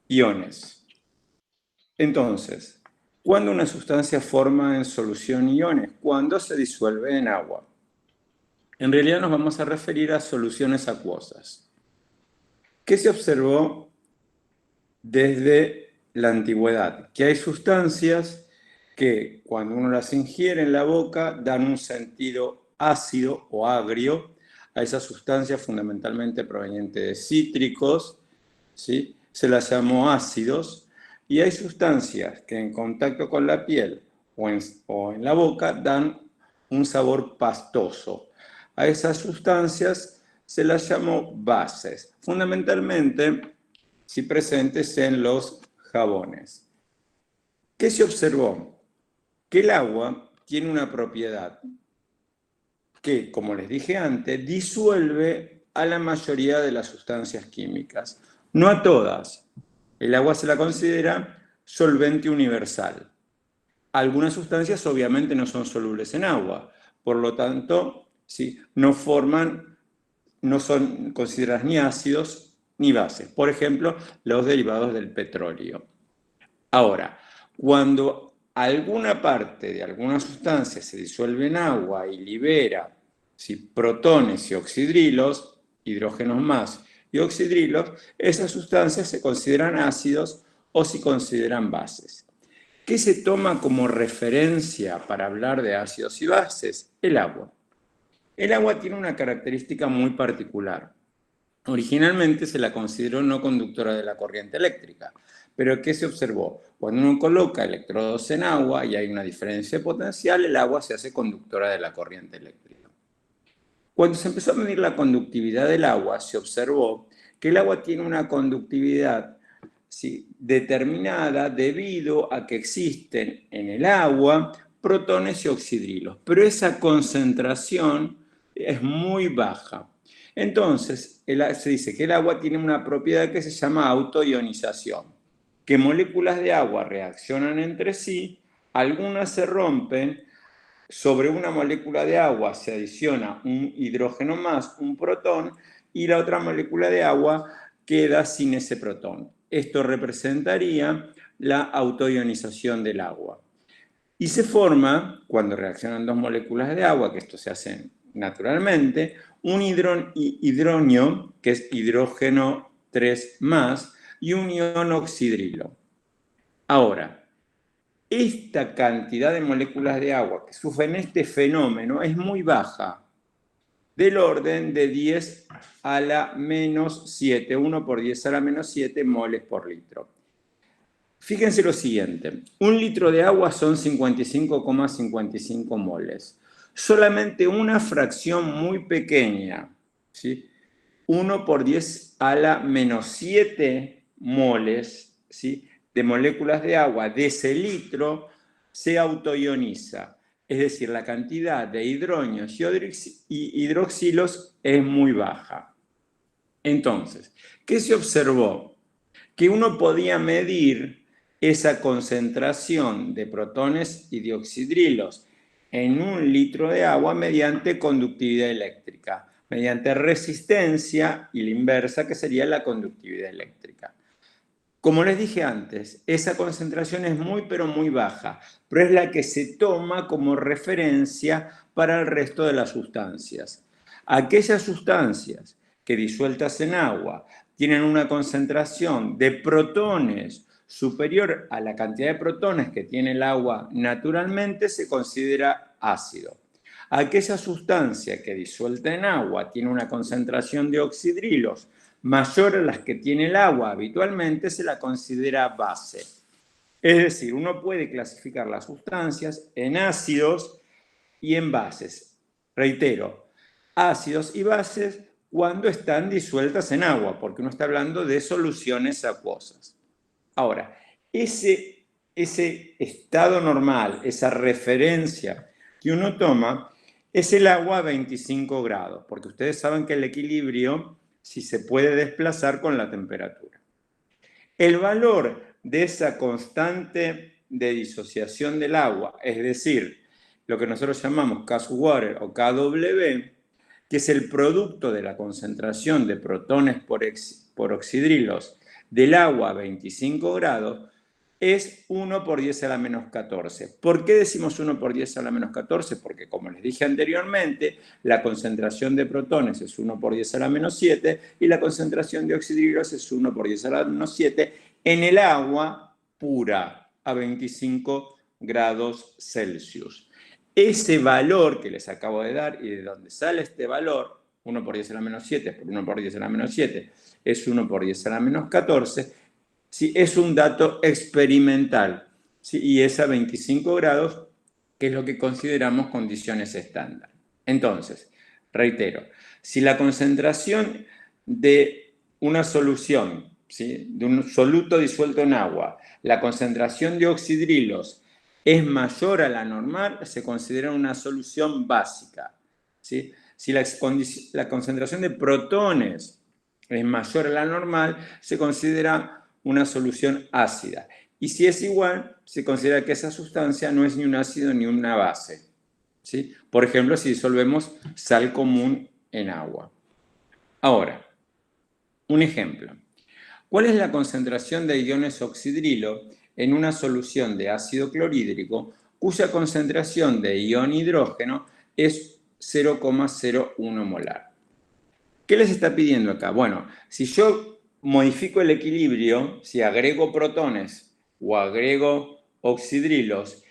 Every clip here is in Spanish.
iones. Entonces, ¿cuándo una sustancia forma en solución iones? Cuando se disuelve en agua. En realidad nos vamos a referir a soluciones acuosas. ¿Qué se observó desde la antigüedad? Que hay sustancias que cuando uno las ingiere en la boca dan un sentido ácido o agrio a esas sustancias fundamentalmente provenientes de cítricos, ¿sí? Se las llamó ácidos, y hay sustancias que en contacto con la piel o en la boca dan un sabor pastoso. A esas sustancias se las llamó bases, fundamentalmente si presentes en los jabones. ¿Qué se observó? Que el agua tiene una propiedad que, como les dije antes, disuelve a la mayoría de las sustancias químicas, no a todas. El agua se la considera solvente universal. Algunas sustancias obviamente no son solubles en agua, por lo tanto, ¿sí?, no son consideradas ni ácidos ni bases. Por ejemplo, los derivados del petróleo. Ahora, cuando alguna parte de alguna sustancia se disuelve en agua y libera, ¿sí?, protones y oxidrilos, hidrógenos más y oxidrilos, esas sustancias se consideran ácidos o se consideran bases. ¿Qué se toma como referencia para hablar de ácidos y bases? El agua. El agua tiene una característica muy particular. Originalmente se la consideró no conductora de la corriente eléctrica, pero ¿qué se observó? Cuando uno coloca electrodos en agua y hay una diferencia potencial, el agua se hace conductora de la corriente eléctrica. Cuando se empezó a medir la conductividad del agua, se observó que el agua tiene una conductividad, ¿sí?, determinada debido a que existen en el agua protones y oxidrilos, pero esa concentración es muy baja. Entonces, se dice que el agua tiene una propiedad que se llama autoionización, que moléculas de agua reaccionan entre sí, algunas se rompen, sobre una molécula de agua se adiciona un hidrógeno más, un protón, y la otra molécula de agua queda sin ese protón. Esto representaría la autoionización del agua. Y se forma, cuando reaccionan dos moléculas de agua, que esto se hace naturalmente, un hidronio, que es hidrógeno 3 más, y un ion oxidrilo. Ahora, esta cantidad de moléculas de agua que sufren este fenómeno es muy baja, del orden de 10 a la menos 7, 1 por 10 a la menos 7 moles por litro. Fíjense lo siguiente, un litro de agua son 55,55 moles. Solamente una fracción muy pequeña, ¿sí?, 1 por 10 a la menos 7 moles, ¿sí?, de moléculas de agua de ese litro se autoioniza. Es decir, la cantidad de hidronios y hidroxilos es muy baja. Entonces, ¿qué se observó? Que uno podía medir esa concentración de protones y de oxidrilos en un litro de agua mediante conductividad eléctrica, mediante resistencia y la inversa, que sería la conductividad eléctrica. Como les dije antes, esa concentración es muy pero muy baja, pero es la que se toma como referencia para el resto de las sustancias. Aquellas sustancias que disueltas en agua tienen una concentración de protones superior a la cantidad de protones que tiene el agua naturalmente, se considera ácido. Aquella sustancia que disuelta en agua tiene una concentración de oxidrilos mayor a las que tiene el agua habitualmente, se la considera base. Es decir, uno puede clasificar las sustancias en ácidos y en bases. Reitero, ácidos y bases cuando están disueltas en agua, porque uno está hablando de soluciones acuosas. Ahora, ese estado normal, esa referencia que uno toma, es el agua a 25 grados, porque ustedes saben que el equilibrio si se puede desplazar con la temperatura. El valor de esa constante de disociación del agua, es decir, lo que nosotros llamamos K-water o KW, que es el producto de la concentración de protones por oxidrilos del agua a 25 grados es 1 por 10 a la menos 14. ¿Por qué decimos 1 por 10 a la menos 14? Porque, como les dije anteriormente, la concentración de protones es 1 por 10 a la menos 7 y la concentración de oxidrilos es 1 por 10 a la menos 7 en el agua pura a 25 grados Celsius. Ese valor que les acabo de dar y de donde sale este valor, 1 por 10 a la menos 7 por 1 por 10 a la menos 7, es 1 por 10 a la menos 14, ¿sí? Es un dato experimental, ¿sí? Y es a 25 grados, que es lo que consideramos condiciones estándar. Entonces, reitero, si la concentración de una solución, ¿sí?, de un soluto disuelto en agua, la concentración de oxidrilos es mayor a la normal, se considera una solución básica, ¿sí? Si la concentración de protones es mayor a la normal, se considera una solución ácida. Y si es igual, se considera que esa sustancia no es ni un ácido ni una base, ¿sí? Por ejemplo, si disolvemos sal común en agua. Ahora, un ejemplo. ¿Cuál es la concentración de iones oxidrilo en una solución de ácido clorhídrico cuya concentración de ion hidrógeno es 0,01 molar? ¿Qué les está pidiendo acá? Bueno, si yo modifico el equilibrio, si agrego protones o agrego oxidrilos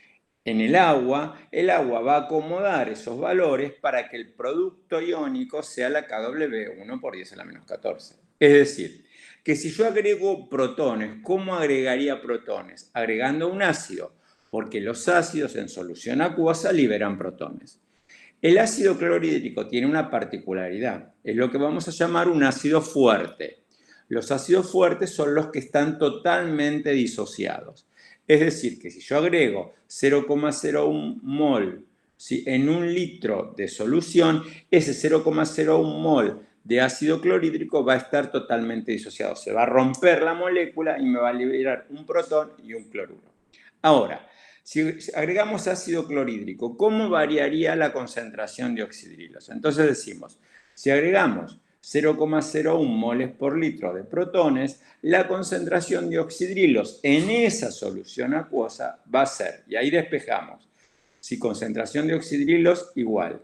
en el agua va a acomodar esos valores para que el producto iónico sea la KW 1 por 10 a la menos 14. Es decir, que si yo agrego protones, ¿cómo agregaría protones? Agregando un ácido, porque los ácidos en solución acuosa liberan protones. El ácido clorhídrico tiene una particularidad, es lo que vamos a llamar un ácido fuerte. Los ácidos fuertes son los que están totalmente disociados. Es decir, que si yo agrego 0,01 mol, ¿sí?, en un litro de solución, ese 0,01 mol de ácido clorhídrico va a estar totalmente disociado. Se va a romper la molécula y me va a liberar un protón y un cloruro. Ahora, si agregamos ácido clorhídrico, ¿cómo variaría la concentración de oxidrilos? Entonces decimos, si agregamos 0,01 moles por litro de protones, la concentración de oxidrilos en esa solución acuosa va a ser, y ahí despejamos, si concentración de oxidrilos igual.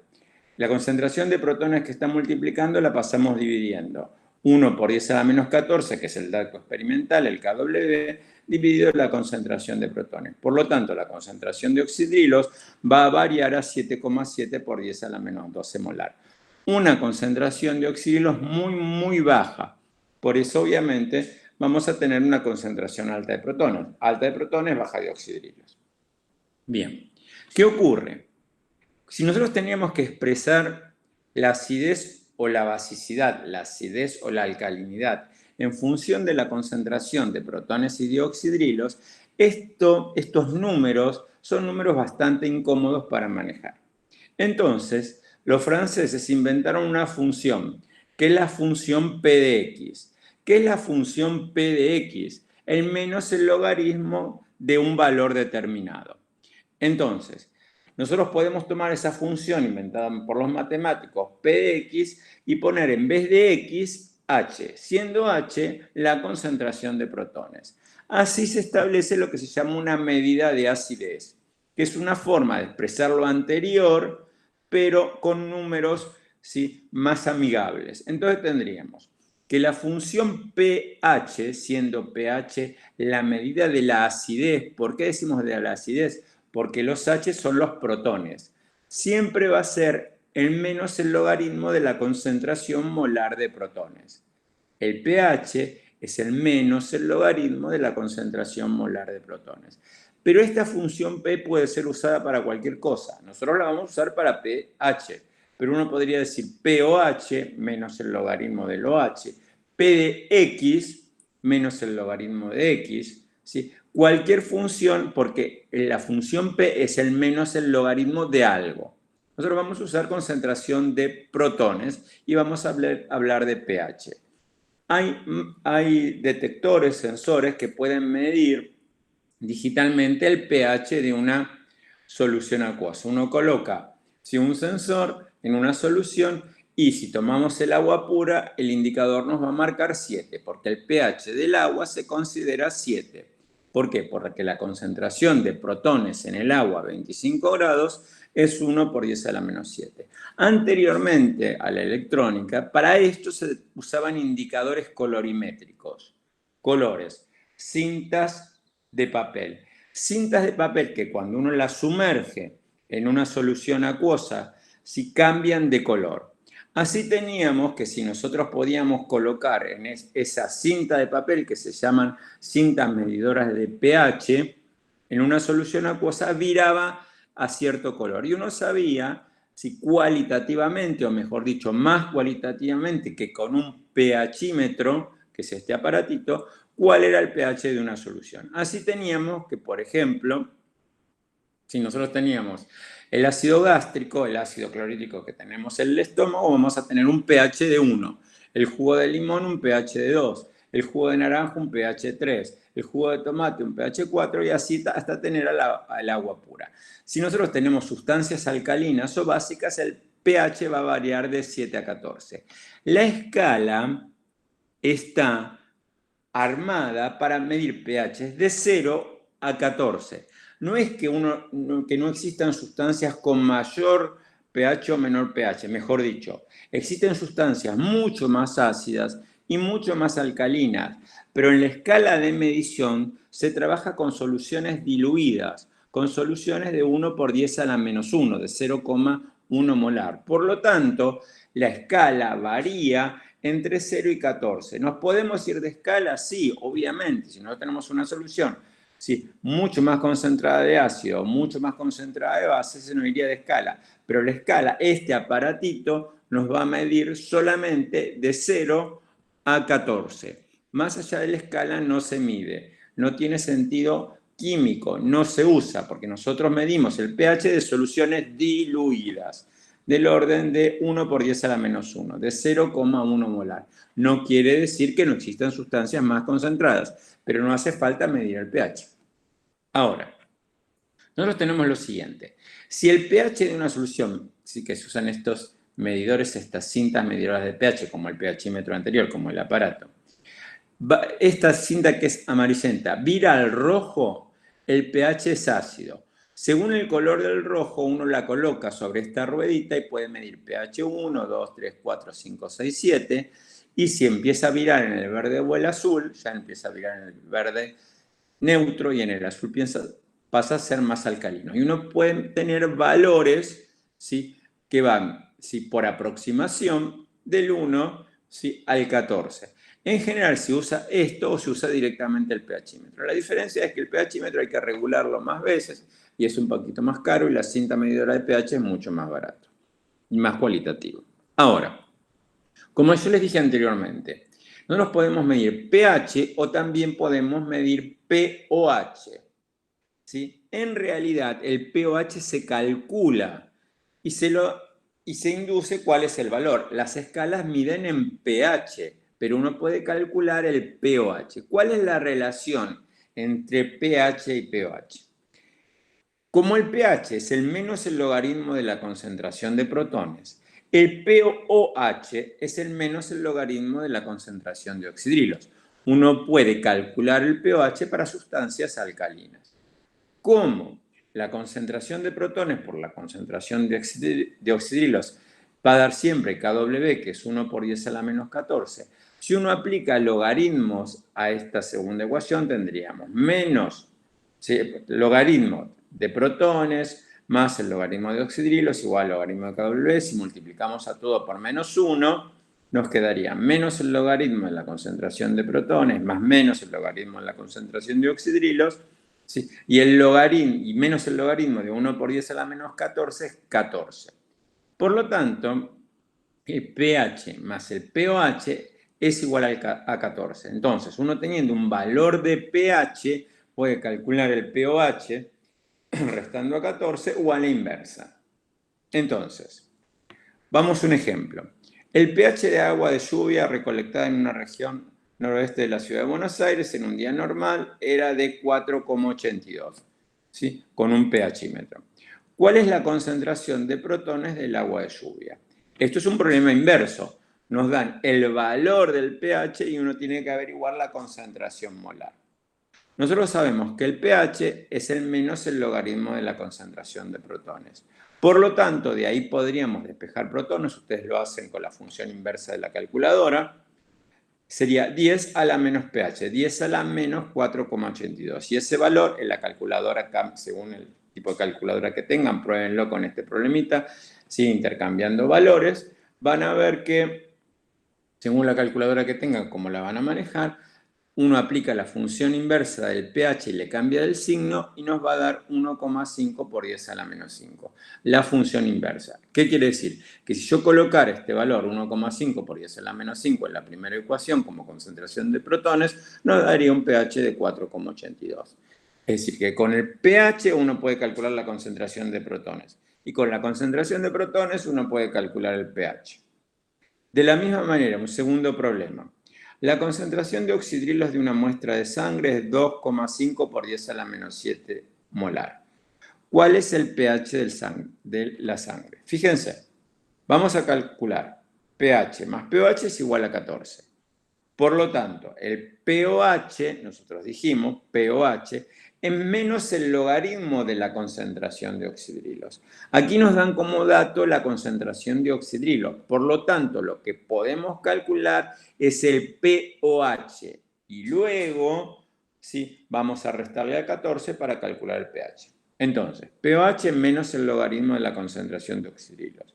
La concentración de protones que está multiplicando la pasamos dividiendo. 1 por 10 a la menos 14, que es el dato experimental, el KW, dividido la concentración de protones. Por lo tanto, la concentración de oxidrilos va a variar a 7,7 por 10 a la menos 12 molar. Una concentración de oxidrilos muy, muy baja. Por eso, obviamente, vamos a tener una concentración alta de protones. Alta de protones, baja de oxidrilos. Bien, ¿qué ocurre? Si nosotros teníamos que expresar la acidez o la basicidad, la acidez o la alcalinidad, en función de la concentración de protones y de oxidrilos, estos números son números bastante incómodos para manejar. Entonces, los franceses inventaron una función, que es la función P de X. ¿Qué es la función P de X? El menos el logaritmo de un valor determinado. Entonces, nosotros podemos tomar esa función inventada por los matemáticos, P de X, y poner en vez de X, H, siendo H la concentración de protones. Así se establece lo que se llama una medida de acidez, que es una forma de expresar lo anterior, pero con números, ¿sí?, más amigables. Entonces tendríamos que la función pH, siendo pH la medida de la acidez. ¿Por qué decimos de la acidez? Porque los H son los protones. Siempre va a ser el menos el logaritmo de la concentración molar de protones. El pH es el menos el logaritmo de la concentración molar de protones. Pero esta función P puede ser usada para cualquier cosa. Nosotros la vamos a usar para pH, pero uno podría decir POH menos el logaritmo del OH, P de X menos el logaritmo de X, ¿sí? Cualquier función, porque la función P es el menos el logaritmo de algo. Nosotros vamos a usar concentración de protones y vamos a hablar de pH. Hay detectores, sensores que pueden medir digitalmente el pH de una solución acuosa. Uno coloca un sensor en una solución Y si tomamos el agua pura, el indicador nos va a marcar 7, porque el pH del agua se considera 7. ¿Por qué? Porque la concentración de protones en el agua a 25 grados es 1 por 10 a la menos 7. Anteriormente a la electrónica, para esto se usaban indicadores colorimétricos, colores, cintas de papel. Cintas de papel que cuando uno las sumerge en una solución acuosa, si cambian de color. Así teníamos que si nosotros podíamos colocar en esa cinta de papel que se llaman cintas medidoras de pH, en una solución acuosa viraba a cierto color. Y uno sabía si cualitativamente, o mejor dicho, más cualitativamente que con un pHímetro, que es este aparatito, cuál era el pH de una solución. Así teníamos que, por ejemplo, si nosotros teníamos el ácido gástrico, el ácido clorhídrico que tenemos en el estómago, vamos a tener un pH de 1. El jugo de limón un pH de 2. El jugo de naranja un pH 3. El jugo de tomate un pH 4 y así hasta tener al agua pura. Si nosotros tenemos sustancias alcalinas o básicas, el pH va a variar de 7 a 14. La escala está armada para medir pH de 0 a 14. No es que no existan sustancias con mayor pH o menor pH, mejor dicho, existen sustancias mucho más ácidas y mucho más alcalinas, pero en la escala de medición se trabaja con soluciones diluidas, con soluciones de 1 por 10 a la menos 1, de 0,1 molar. Por lo tanto, la escala varía entre 0 y 14. ¿Nos podemos ir de escala? Sí, obviamente. Si no tenemos una solución mucho más concentrada de ácido, mucho más concentrada de base, se nos iría de escala. Pero la escala, este aparatito, nos va a medir solamente de 0 a 14. Más allá de la escala no se mide. No tiene sentido químico, no se usa, porque nosotros medimos el pH de soluciones diluidas, del orden de 1 por 10 a la menos 1, de 0,1 molar. No quiere decir que no existan sustancias más concentradas, pero no hace falta medir el pH. Ahora, nosotros tenemos lo siguiente. Si el pH de una solución, sí que se usan estos medidores, estas cintas medidoras de pH, como el pHímetro anterior, como el aparato, esta cinta que es amarillenta vira al rojo, el pH es ácido. Según el color del rojo, uno la coloca sobre esta ruedita y puede medir pH 1, 2, 3, 4, 5, 6, 7. Y si empieza a virar en el verde o el azul, ya empieza a virar en el verde neutro y en el azul pasa a ser más alcalino. Y uno puede tener valores, ¿sí?, que van, ¿sí?, por aproximación del 1, ¿sí?, al 14. En general se usa esto o se usa directamente el pHímetro. La diferencia es que el pHímetro hay que regularlo más veces y es un poquito más caro y la cinta medidora de pH es mucho más barato y más cualitativo. Ahora, como yo les dije anteriormente, nosotros podemos medir pH o también podemos medir pOH. ¿Sí? En realidad, el pOH se calcula y se induce cuál es el valor. Las escalas miden en pH, pero uno puede calcular el pOH. ¿Cuál es la relación entre pH y pOH? Como el pH es el menos el logaritmo de la concentración de protones, el pOH es el menos el logaritmo de la concentración de oxidrilos. Uno puede calcular el pOH para sustancias alcalinas. ¿Cómo? La concentración de protones por la concentración de oxidrilos va a dar siempre KW, que es 1 por 10 a la menos 14. Si uno aplica logaritmos a esta segunda ecuación, tendríamos menos, ¿sí?, logaritmo de protones más el logaritmo de oxidrilos igual al logaritmo de KW. Si multiplicamos a todo por menos 1, nos quedaría menos el logaritmo de la concentración de protones más menos el logaritmo de la concentración de oxidrilos, ¿sí?, y menos el logaritmo de 1 por 10 a la menos 14 es 14. Por lo tanto, el pH más el pOH es igual a 14. Entonces, uno teniendo un valor de pH puede calcular el pOH restando a 14 o a la inversa. Entonces, vamos a un ejemplo. El pH de agua de lluvia recolectada en una región noroeste de la ciudad de Buenos Aires en un día normal era de 4,82, ¿sí?, con un pHímetro. ¿Cuál es la concentración de protones del agua de lluvia? Esto es un problema inverso. Nos dan el valor del pH y uno tiene que averiguar la concentración molar. Nosotros sabemos que el pH es el menos el logaritmo de la concentración de protones. Por lo tanto, de ahí podríamos despejar protones. Ustedes lo hacen con la función inversa de la calculadora. Sería 10 a la menos pH, 10 a la menos 4,82. Y ese valor en la calculadora, según el tipo de calculadora que tengan, pruébenlo con este problemita, ¿sí? Intercambiando valores, van a ver que, según la calculadora que tengan, cómo la van a manejar, uno aplica la función inversa del pH y le cambia el signo y nos va a dar 1,5 por 10 a la menos 5. La función inversa. ¿Qué quiere decir? Que si yo colocara este valor 1,5 por 10 a la menos 5 en la primera ecuación como concentración de protones, nos daría un pH de 4,82. Es decir, que con el pH uno puede calcular la concentración de protones. Y con la concentración de protones uno puede calcular el pH. De la misma manera, un segundo problema. La concentración de oxidrilos de una muestra de sangre es 2,5 por 10 a la menos 7 molar. ¿Cuál es el pH de la sangre? Fíjense, vamos a calcular pH más pOH es igual a 14. Por lo tanto, el pOH, nosotros dijimos, pOH, es menos el logaritmo de la concentración de oxidrilos. Aquí nos dan como dato la concentración de oxidrilos. Por lo tanto, lo que podemos calcular es el pOH. Y luego, ¿sí? Vamos a restarle a 14 para calcular el pH. Entonces, pOH menos el logaritmo de la concentración de oxidrilos.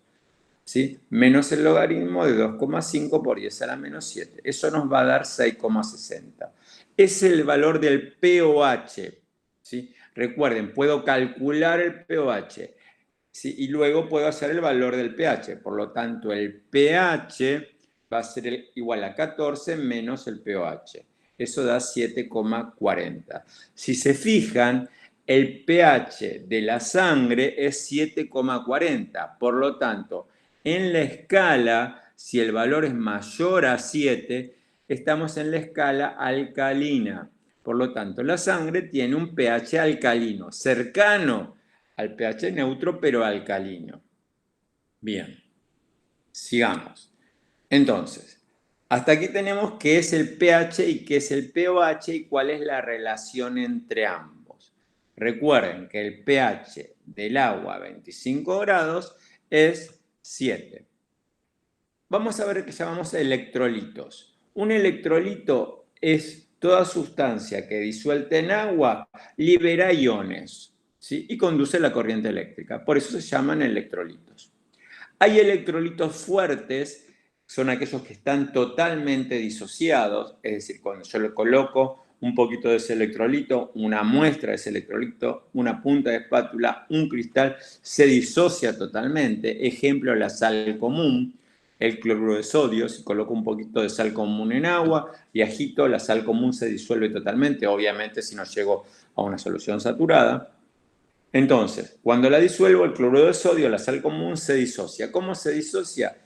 ¿Sí? Menos el logaritmo de 2,5 por 10 a la menos 7. Eso nos va a dar 6,60. Es el valor del pOH. ¿Sí? Recuerden, puedo calcular el pOH, ¿sí? Y luego puedo hacer el valor del pH. Por lo tanto, el pH va a ser igual a 14 menos el pOH. Eso da 7,40. Si se fijan, el pH de la sangre es 7,40. Por lo tanto, en la escala, si el valor es mayor a 7, estamos en la escala alcalina. Por lo tanto, la sangre tiene un pH alcalino, cercano al pH neutro, pero alcalino. Bien, sigamos. Entonces, hasta aquí tenemos qué es el pH y qué es el pOH y cuál es la relación entre ambos. Recuerden que el pH del agua a 25 grados es 7. Vamos a ver qué llamamos electrolitos. Un electrolito es toda sustancia que disuelta en agua libera iones, ¿sí? Y conduce la corriente eléctrica. Por eso se llaman electrolitos. Hay electrolitos fuertes, son aquellos que están totalmente disociados, es decir, cuando yo le coloco un poquito de ese electrolito, una muestra de ese electrolito, una punta de espátula, un cristal, se disocia totalmente. Ejemplo, la sal común, el cloruro de sodio. Si coloco un poquito de sal común en agua y agito, la sal común se disuelve totalmente, obviamente si no llego a una solución saturada. Entonces, cuando la disuelvo, el cloruro de sodio, la sal común, se disocia. ¿Cómo se disocia?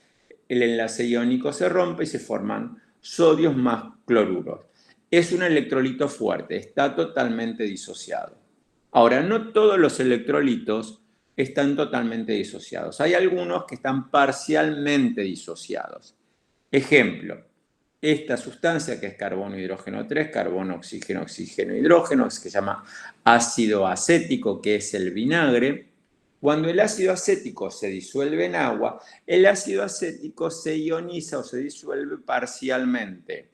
El enlace iónico se rompe y se forman sodios más cloruros. Es un electrolito fuerte, está totalmente disociado. Ahora, no todos los electrolitos están totalmente disociados. Hay algunos que están parcialmente disociados. Ejemplo, esta sustancia que es carbono, hidrógeno 3, carbono, oxígeno, oxígeno, hidrógeno, que se llama ácido acético, que es el vinagre. Cuando el ácido acético se disuelve en agua, el ácido acético se ioniza o se disuelve parcialmente.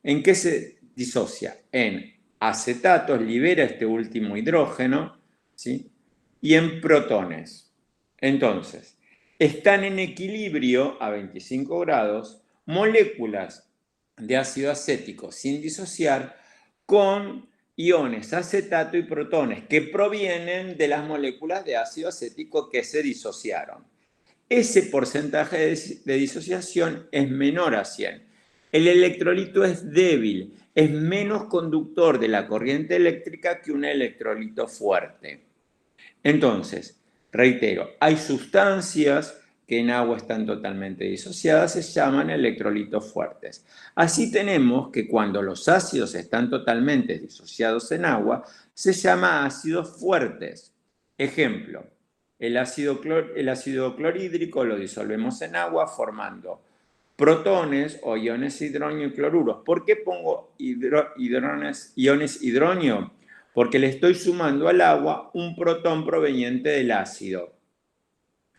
¿En qué se disocia? En acetatos, libera este último hidrógeno, ¿sí? Y en protones. Entonces, están en equilibrio a 25 grados moléculas de ácido acético sin disociar con iones acetato y protones que provienen de las moléculas de ácido acético que se disociaron. Ese porcentaje de disociación es menor a 100. El electrolito es débil, es menos conductor de la corriente eléctrica que un electrolito fuerte. Entonces, reitero, hay sustancias que en agua están totalmente disociadas, se llaman electrolitos fuertes. Así tenemos que cuando los ácidos están totalmente disociados en agua, se llama ácidos fuertes. Ejemplo, el ácido clorhídrico lo disolvemos en agua formando protones o iones hidronio y cloruros. ¿Por qué pongo iones hidronio? Porque le estoy sumando al agua un protón proveniente del ácido.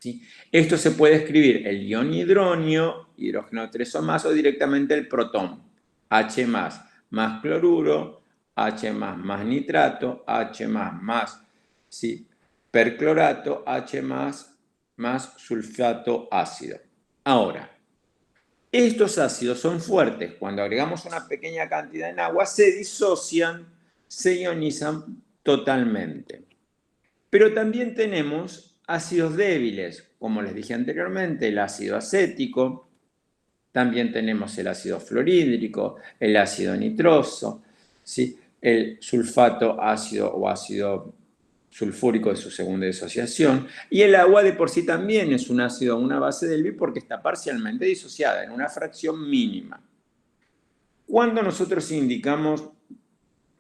¿Sí? Esto se puede escribir el ion hidronio, hidrógeno 3 o más, o directamente el protón, H+, más cloruro, H+, más nitrato, H+, más, ¿sí? Perclorato, H+, más sulfato ácido. Ahora, estos ácidos son fuertes. Cuando agregamos una pequeña cantidad en agua, se disocian, se ionizan totalmente. Pero también tenemos ácidos débiles, como les dije anteriormente, el ácido acético, también tenemos el ácido fluorhídrico, el ácido nitroso, ¿sí? El sulfato ácido o ácido sulfúrico de su segunda disociación, y el agua de por sí también es un ácido, una base débil porque está parcialmente disociada en una fracción mínima. Cuando nosotros indicamos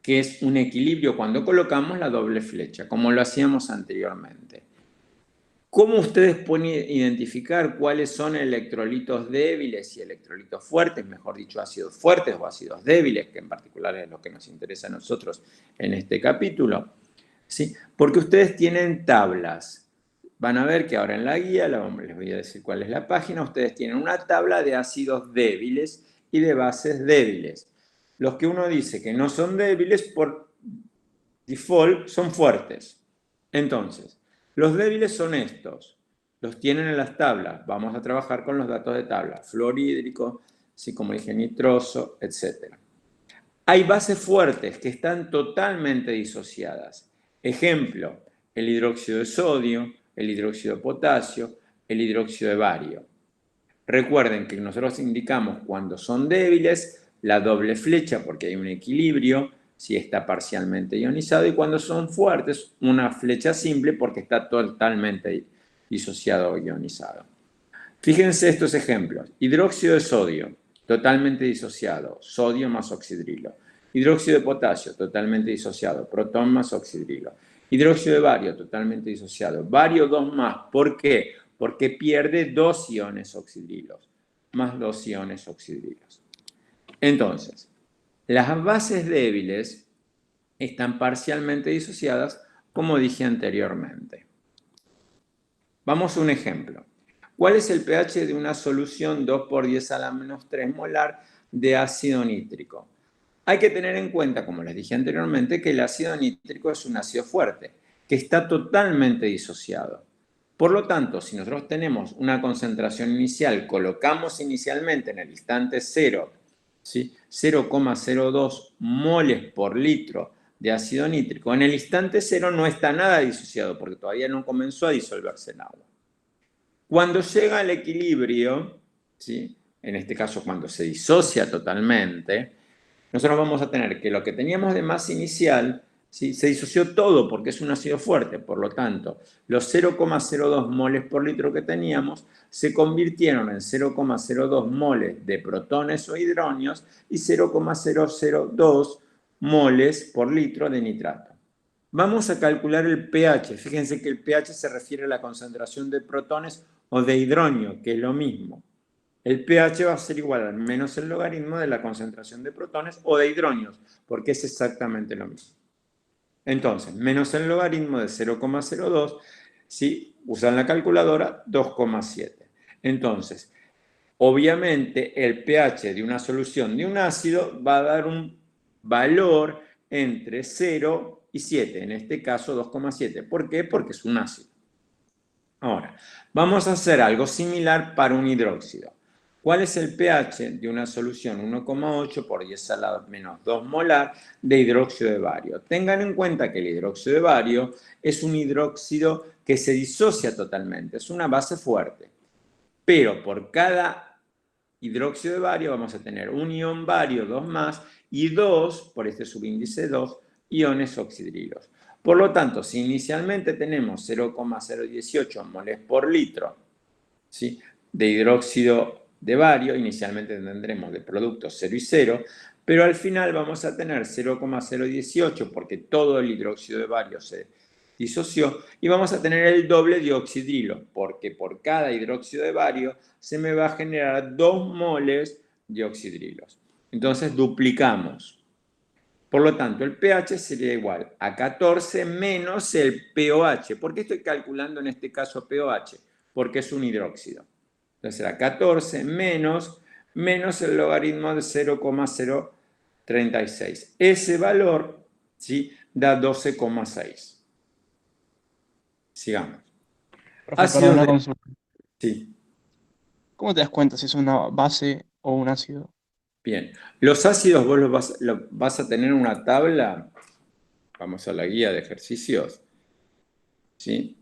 que es un equilibrio, cuando colocamos la doble flecha, como lo hacíamos anteriormente. ¿Cómo ustedes pueden identificar cuáles son electrolitos débiles y electrolitos fuertes, mejor dicho, ácidos fuertes o ácidos débiles, que en particular es lo que nos interesa a nosotros en este capítulo? ¿Sí? Porque ustedes tienen tablas. Van a ver que ahora en la guía, les voy a decir cuál es la página, ustedes tienen una tabla de ácidos débiles y de bases débiles. Los que uno dice que no son débiles, por default, son fuertes. Entonces, los débiles son estos. Los tienen en las tablas. Vamos a trabajar con los datos de tabla. Fluorhídrico, sí, como dije, nitroso, etc. Hay bases fuertes que están totalmente disociadas. Ejemplo, el hidróxido de sodio, el hidróxido de potasio, el hidróxido de bario. Recuerden que nosotros indicamos cuando son débiles la doble flecha porque hay un equilibrio, si está parcialmente ionizado, y cuando son fuertes una flecha simple porque está totalmente disociado o ionizado. Fíjense estos ejemplos. Hidróxido de sodio, totalmente disociado, sodio más oxidrilo. Hidróxido de potasio, totalmente disociado, protón más oxidrilo. Hidróxido de bario, totalmente disociado. Bario 2 más, ¿por qué? Porque pierde 2 iones oxidrilos, más 2 iones oxidrilos. Entonces, las bases débiles están parcialmente disociadas, como dije anteriormente. Vamos a un ejemplo. ¿Cuál es el pH de una solución 2 por 10 a la menos 3 molar de ácido nítrico? Hay que tener en cuenta, como les dije anteriormente, que el ácido nítrico es un ácido fuerte, que está totalmente disociado. Por lo tanto, si nosotros tenemos una concentración inicial, colocamos inicialmente en el instante 0, ¿sí? 0,02 moles por litro de ácido nítrico, en el instante 0 no está nada disociado porque todavía no comenzó a disolverse en agua. Cuando llega al equilibrio, ¿sí? En este caso cuando se disocia totalmente, nosotros vamos a tener que lo que teníamos de masa inicial, ¿sí? Se disoció todo porque es un ácido fuerte, por lo tanto, los 0,02 moles por litro que teníamos se convirtieron en 0,02 moles de protones o hidronios y 0,002 moles por litro de nitrato. Vamos a calcular el pH. Fíjense que el pH se refiere a la concentración de protones o de hidronio, que es lo mismo. El pH va a ser igual al menos el logaritmo de la concentración de protones o de hidronios, porque es exactamente lo mismo. Entonces, menos el logaritmo de 0,02, si usan la calculadora, 2,7. Entonces, obviamente el pH de una solución de un ácido va a dar un valor entre 0 y 7, en este caso 2,7. ¿Por qué? Porque es un ácido. Ahora, vamos a hacer algo similar para un hidróxido. ¿Cuál es el pH de una solución 1,8 por 10 a la menos 2 molar de hidróxido de bario? Tengan en cuenta que el hidróxido de bario es un hidróxido que se disocia totalmente, es una base fuerte. Pero por cada hidróxido de bario vamos a tener un ion bario, 2 más, y 2, por este subíndice 2, iones oxidrilos. Por lo tanto, si inicialmente tenemos 0,018 moles por litro, ¿sí?, de hidróxido de bario, inicialmente tendremos de productos 0 y 0, pero al final vamos a tener 0,018 porque todo el hidróxido de bario se disoció, y vamos a tener el doble dioxidrilo, porque por cada hidróxido de bario se me va a generar 2 moles de oxidrilos. Entonces duplicamos. Por lo tanto, el pH sería igual a 14 menos el pOH. ¿Por qué estoy calculando en este caso pOH? Porque es un hidróxido. Entonces será 14 menos el logaritmo de 0,036. Ese valor, ¿sí?, da 12,6. Sigamos. Profe, perdón, Ácidos una de... consulta. Sí, ¿Cómo te das cuenta si es una base o un ácido? bien. Los ácidos vos los vas a tener una tabla. Vamos a la guía de ejercicios. ¿Sí?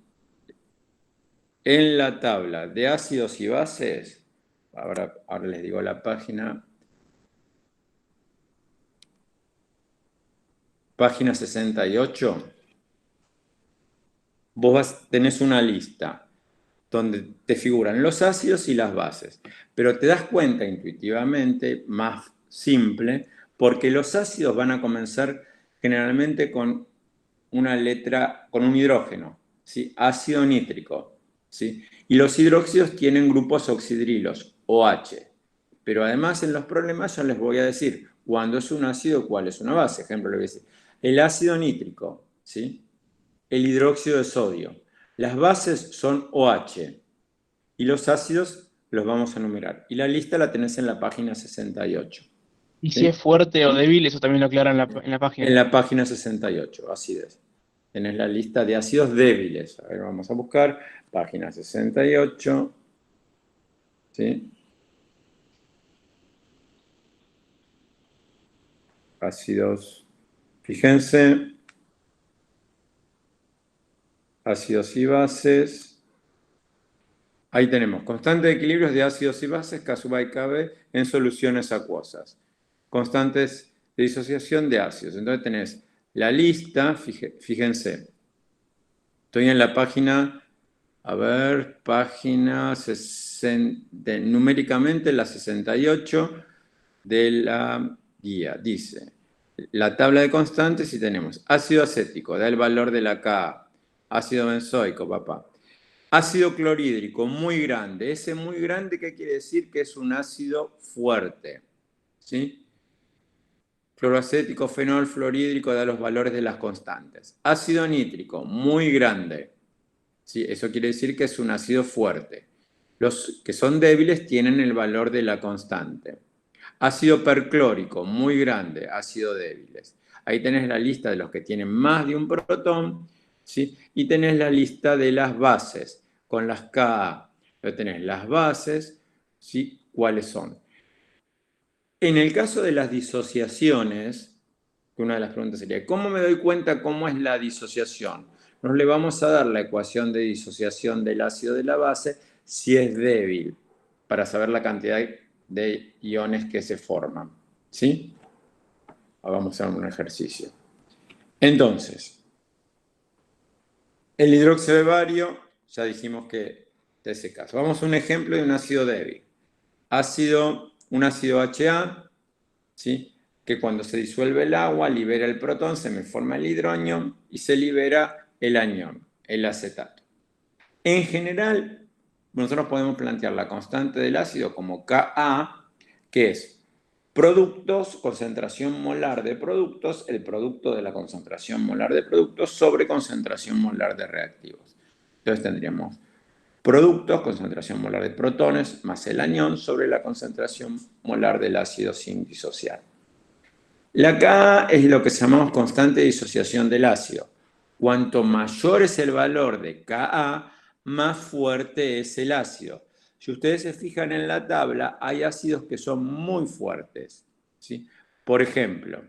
En la tabla de ácidos y bases, ahora les digo la página 68, tenés una lista donde te figuran los ácidos y las bases, pero te das cuenta intuitivamente, más simple, porque los ácidos van a comenzar generalmente con una letra, con un hidrógeno, ¿sí? Ácido nítrico, ¿sí? Y los hidróxidos tienen grupos oxidrilos, OH. Pero además en los problemas ya les voy a decir cuándo es un ácido, cuál es una base. Ejemplo, le voy a decir, el ácido nítrico, ¿sí?, el hidróxido de sodio. Las bases son OH y los ácidos los vamos a numerar. Y la lista la tenés en la página 68. Y si ¿Sí? es fuerte o débil, eso también lo aclara en la En página. la página 68, así es. Tenés la lista de ácidos débiles. A ver, vamos a buscar página 68. ¿Sí? Ácidos, fíjense, ácidos y bases. Ahí tenemos constante de equilibrios de ácidos y bases, K sub A y KB, en soluciones acuosas. Constantes de disociación de ácidos. Entonces tenés la lista, fíjense, estoy en la página, a ver, página 60, numéricamente la 68 de la guía. Dice, la tabla de constantes y tenemos ácido acético, da el valor de la Ka, ácido benzoico, papá. Ácido clorhídrico, muy grande. Ese muy grande, ¿qué quiere decir? Que es un ácido fuerte. ¿Sí? Cloroacético, fenol, fluorhídrico, da los valores de las constantes. Ácido nítrico, muy grande. ¿Sí? Eso quiere decir que es un ácido fuerte. Los que son débiles tienen el valor de la constante. Ácido perclórico, muy grande, ácido débiles. Ahí tenés la lista de los que tienen más de un protón, ¿sí? Y tenés la lista de las bases, con las Ka. Pero tenés las bases, ¿sí? ¿Cuáles son? En el caso de las disociaciones, una de las preguntas sería, ¿cómo me doy cuenta cómo es la disociación? Nos le vamos a dar la ecuación de disociación del ácido de la base si es débil, para saber la cantidad de iones que se forman. ¿Sí? Vamos a hacer un ejercicio. Entonces, el hidróxido de bario, ya dijimos que de ese caso. Vamos a un ejemplo de un ácido débil. Un ácido HA, ¿sí?, que cuando se disuelve el agua libera el protón, se me forma el hidronio y se libera el anión, el acetato. En general, nosotros podemos plantear la constante del ácido como Ka, que es productos, concentración molar de productos, el producto de la concentración molar de productos sobre concentración molar de reactivos. Entonces tendríamos productos, concentración molar de protones, más el anión sobre la concentración molar del ácido sin disociar. La Ka es lo que llamamos constante de disociación del ácido. Cuanto mayor es el valor de Ka, más fuerte es el ácido. Si ustedes se fijan en la tabla, hay ácidos que son muy fuertes, ¿sí? Por ejemplo,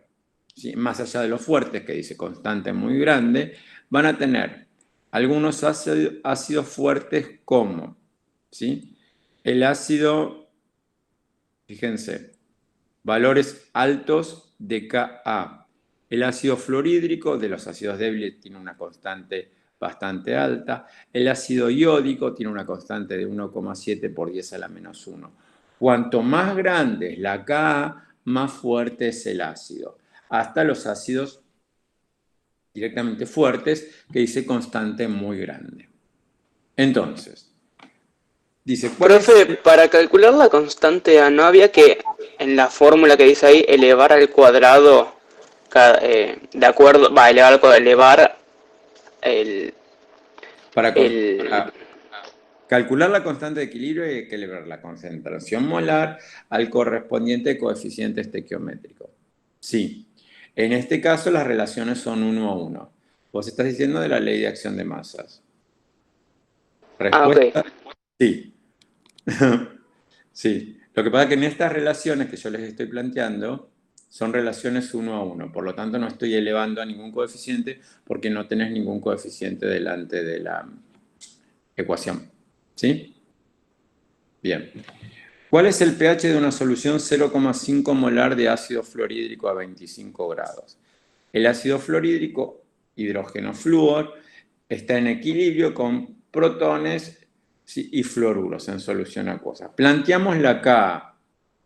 ¿sí?, más allá de los fuertes, que dice constante muy grande, van a tener algunos ácidos fuertes como, ¿sí?, el ácido, fíjense, valores altos de Ka. El ácido fluorhídrico de los ácidos débiles tiene una constante bastante alta. El ácido iódico tiene una constante de 1,7 por 10 a la menos 1. Cuanto más grande es la Ka, más fuerte es el ácido. Hasta los ácidos directamente fuertes, que dice constante muy grande. Entonces, dice, ¿cuál Profe, es? para calcular la constante A, ¿no había que, en la fórmula que dice ahí, elevar al cuadrado, de acuerdo, elevar al cuadrado, elevar el, el... Para calcular la constante de equilibrio hay que elevar la concentración molar al correspondiente coeficiente estequiométrico. Sí, en este caso las relaciones son 1 a 1. Vos estás diciendo de la ley de acción de masas. Ah, ok. Respuesta, sí. Sí, lo que pasa es que en estas relaciones que yo les estoy planteando son relaciones 1 a 1, por lo tanto no estoy elevando a ningún coeficiente porque no tenés ningún coeficiente delante de la ecuación. ¿Sí? Bien. ¿Cuál es el pH de una solución 0,5 molar de ácido fluorhídrico a 25 grados? El ácido fluorhídrico, hidrógeno flúor, está en equilibrio con protones y fluoruros en solución acuosa. Planteamos la Ka.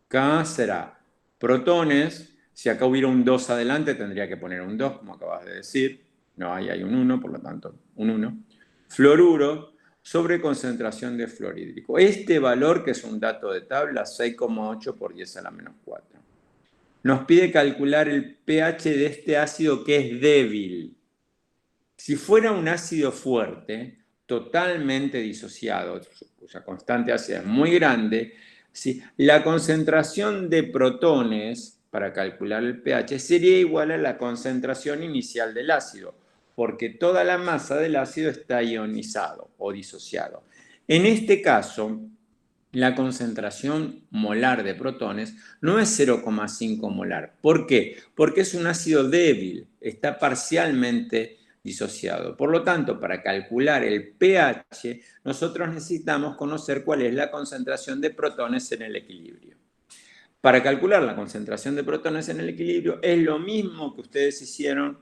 K será protones. Si acá hubiera un 2 adelante, tendría que poner un 2, como acabas de decir. No, ahí hay un 1, por lo tanto, un 1. Fluoruro sobre concentración de fluorhídrico. Este valor, que es un dato de tabla, 6,8 por 10 a la menos 4. Nos pide calcular el pH de este ácido que es débil. Si fuera un ácido fuerte, totalmente disociado, cuya constante ácida es muy grande, ¿sí? La concentración de protones para calcular el pH sería igual a la concentración inicial del ácido, porque toda la masa del ácido está ionizado o disociado. En este caso, la concentración molar de protones no es 0,5 molar. ¿Por qué? Porque es un ácido débil, está parcialmente disociado. Por lo tanto, para calcular el pH, nosotros necesitamos conocer cuál es la concentración de protones en el equilibrio. Para calcular la concentración de protones en el equilibrio es lo mismo que ustedes hicieron,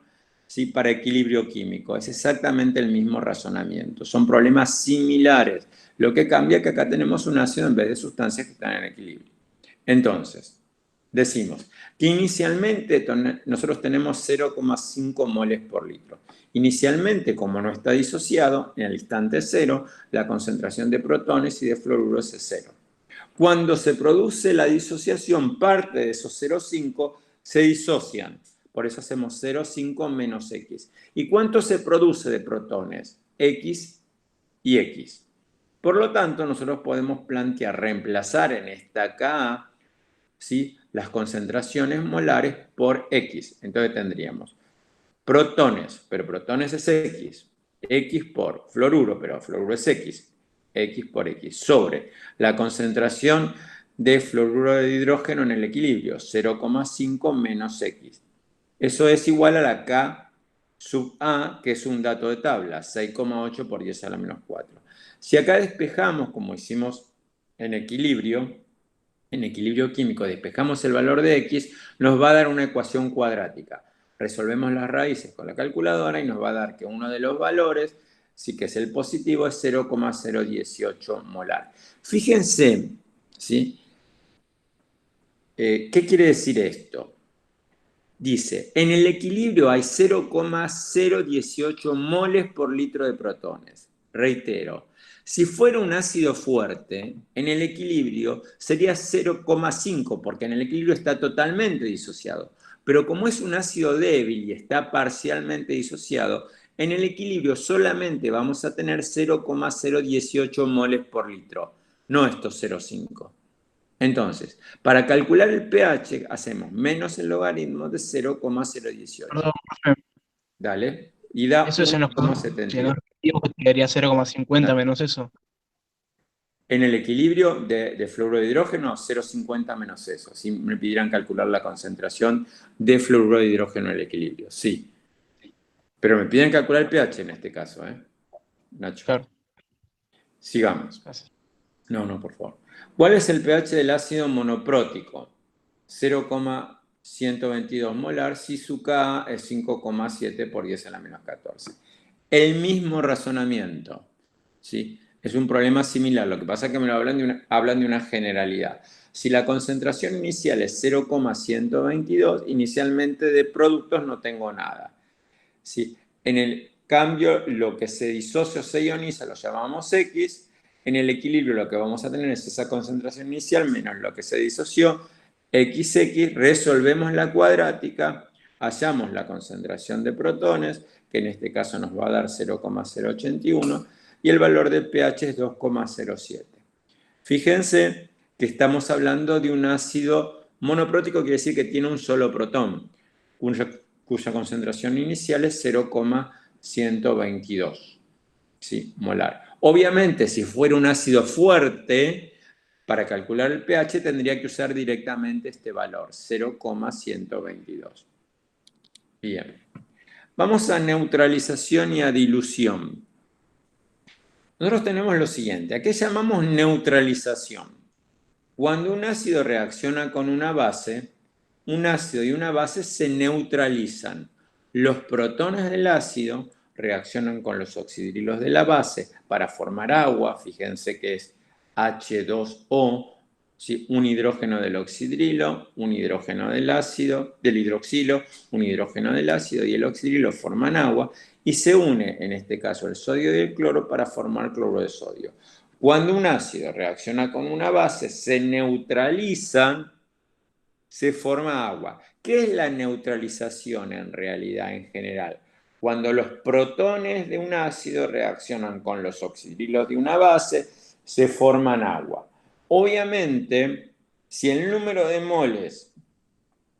¿sí?, para equilibrio químico. Es exactamente el mismo razonamiento. Son problemas similares. Lo que cambia es que acá tenemos un ácido en vez de sustancias que están en equilibrio. Entonces, decimos que inicialmente nosotros tenemos 0,5 moles por litro. Inicialmente, como no está disociado, en el instante cero, la concentración de protones y de fluoruros es cero. Cuando se produce la disociación, parte de esos 0,5 se disocian. Por eso hacemos 0,5 menos X. ¿Y cuánto se produce de protones? X y X. Por lo tanto, nosotros podemos plantear, reemplazar en esta Ka, ¿sí?, las concentraciones molares por X. Entonces tendríamos protones, pero protones es X. X por fluoruro, pero fluoruro es X. X por X, sobre la concentración de fluoruro de hidrógeno en el equilibrio, 0,5 menos X. Eso es igual a la K sub A, que es un dato de tabla, 6,8 por 10 a la menos 4. Si acá despejamos, como hicimos en equilibrio químico, despejamos el valor de X, nos va a dar una ecuación cuadrática. Resolvemos las raíces con la calculadora y nos va a dar que uno de los valores, sí que es el positivo, es 0,018 molar. Fíjense, ¿sí? ¿Qué quiere decir esto? Dice, en el equilibrio hay 0,018 moles por litro de protones. Reitero, si fuera un ácido fuerte, en el equilibrio sería 0,5, porque en el equilibrio está totalmente disociado. Pero como es un ácido débil y está parcialmente disociado, en el equilibrio solamente vamos a tener 0,018 moles por litro, no estos 0,5. Entonces, para calcular el pH hacemos menos el logaritmo de 0,018. Perdón, profe. Dale. Y da Eso es en los si en los 1,72. reactivos quedaría 0,50 Dale. menos eso. En el equilibrio de fluoruro de hidrógeno, 0,50 menos eso. Si me pidieran calcular la concentración de fluoruro de hidrógeno en el equilibrio, sí. Pero me piden calcular el pH en este caso, ¿eh, Nacho? Claro. Sigamos. Gracias. No, por favor. ¿Cuál es el pH del ácido monoprótico? 0,122 molar si su Ka es 5,7 por 10 a la menos 14. El mismo razonamiento, ¿sí? Es un problema similar, lo que pasa es que me lo hablan de una generalidad. Si la concentración inicial es 0,122, inicialmente de productos no tengo nada. ¿sí? En el cambio, lo que se disocia o se ioniza lo llamamos X. En el equilibrio lo que vamos a tener es esa concentración inicial menos lo que se disoció, XX, resolvemos la cuadrática, hallamos la concentración de protones, que en este caso nos va a dar 0,081, y el valor del pH es 2,07. Fíjense que estamos hablando de un ácido monoprótico, quiere decir que tiene un solo protón, cuya concentración inicial es 0,122, ¿sí? Molar. Obviamente, si fuera un ácido fuerte, para calcular el pH tendría que usar directamente este valor, 0,122. Bien. Vamos a neutralización y a dilución. Nosotros tenemos lo siguiente, ¿a qué llamamos neutralización? Cuando un ácido reacciona con una base, un ácido y una base se neutralizan. Los protones del ácido reaccionan con los oxidrilos de la base para formar agua, fíjense que es H2O, ¿sí? Un hidrógeno del oxidrilo, un hidrógeno del ácido, del hidroxilo, un hidrógeno del ácido y el oxidrilo forman agua y se une, en este caso, el sodio y el cloro para formar cloro de sodio. Cuando un ácido reacciona con una base, se neutralizan, se forma agua. ¿Qué es la neutralización en realidad, en general? Cuando los protones de un ácido reaccionan con los oxidrilos de una base, se forman agua. Obviamente, si el número de moles,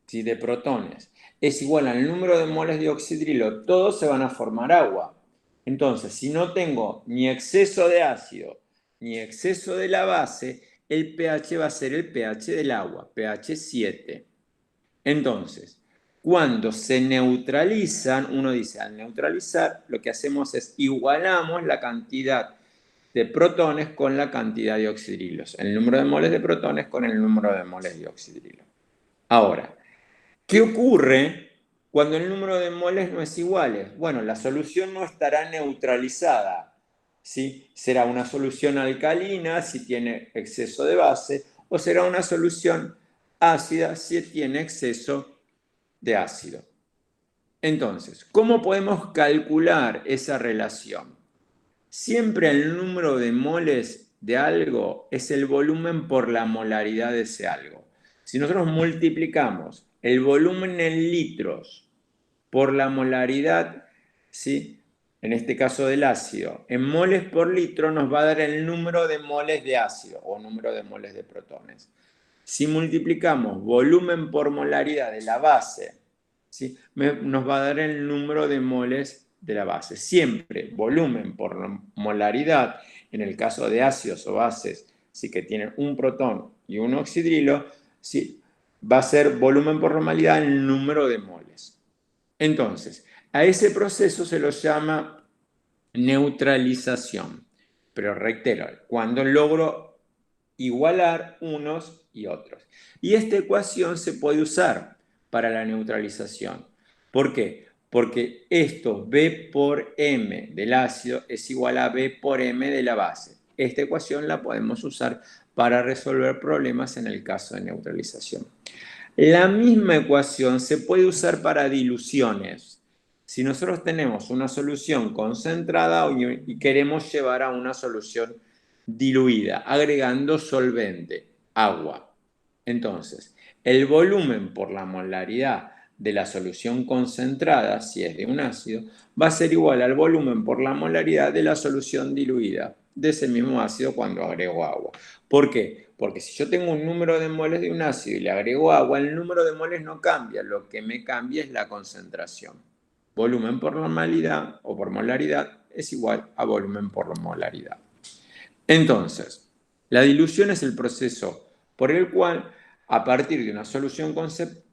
si de protones, es igual al número de moles de oxidrilo, todos se van a formar agua. Entonces, si no tengo ni exceso de ácido ni exceso de la base, el pH va a ser el pH del agua, pH 7. Entonces, cuando se neutralizan, uno dice, al neutralizar, lo que hacemos es igualamos la cantidad de protones con la cantidad de oxidrilos, el número de moles de protones con el número de moles de oxidrilo. Ahora, ¿qué ocurre cuando el número de moles no es igual? Bueno, la solución no estará neutralizada, ¿sí? Será una solución alcalina si tiene exceso de base o será una solución ácida si tiene exceso de ácido. Entonces, ¿cómo podemos calcular esa relación? Siempre el número de moles de algo es el volumen por la molaridad de ese algo. Si nosotros multiplicamos el volumen en litros por la molaridad, ¿sí? En este caso del ácido, en moles por litro nos va a dar el número de moles de ácido o número de moles de protones. Si multiplicamos volumen por molaridad de la base, ¿sí? Nos va a dar el número de moles de la base. Siempre volumen por molaridad, en el caso de ácidos o bases, sí que tienen un protón y un oxidrilo, sí, va a ser volumen por molaridad el número de moles. Entonces, a ese proceso se lo llama neutralización. Pero reitero, cuando logro igualar unos y otros. Y esta ecuación se puede usar para la neutralización. ¿Por qué? Porque esto B por M del ácido es igual a B por M de la base. Esta ecuación la podemos usar para resolver problemas en el caso de neutralización. La misma ecuación se puede usar para diluciones. Si nosotros tenemos una solución concentrada y queremos llevar a una solución diluida, agregando solvente, agua. Entonces, el volumen por la molaridad de la solución concentrada, si es de un ácido, va a ser igual al volumen por la molaridad de la solución diluida de ese mismo ácido cuando agrego agua. ¿Por qué? Porque si yo tengo un número de moles de un ácido y le agrego agua, el número de moles no cambia, lo que me cambia es la concentración. Volumen por molaridad o por molaridad es igual a volumen por molaridad. Entonces, la dilución es el proceso por el cual, a partir de una solución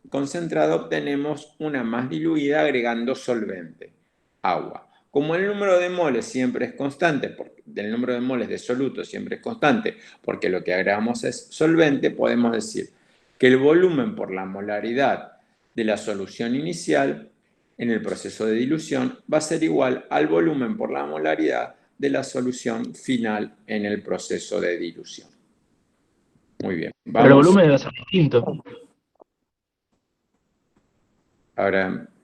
concentrada, obtenemos una más diluida agregando solvente, agua. Como el número de moles siempre es constante, el número de moles de soluto siempre es constante, porque lo que agregamos es solvente, podemos decir que el volumen por la molaridad de la solución inicial en el proceso de dilución va a ser igual al volumen por la molaridad de la solución final en el proceso de dilución. Muy bien. Pero el volumen debe ser distinto. Ahora,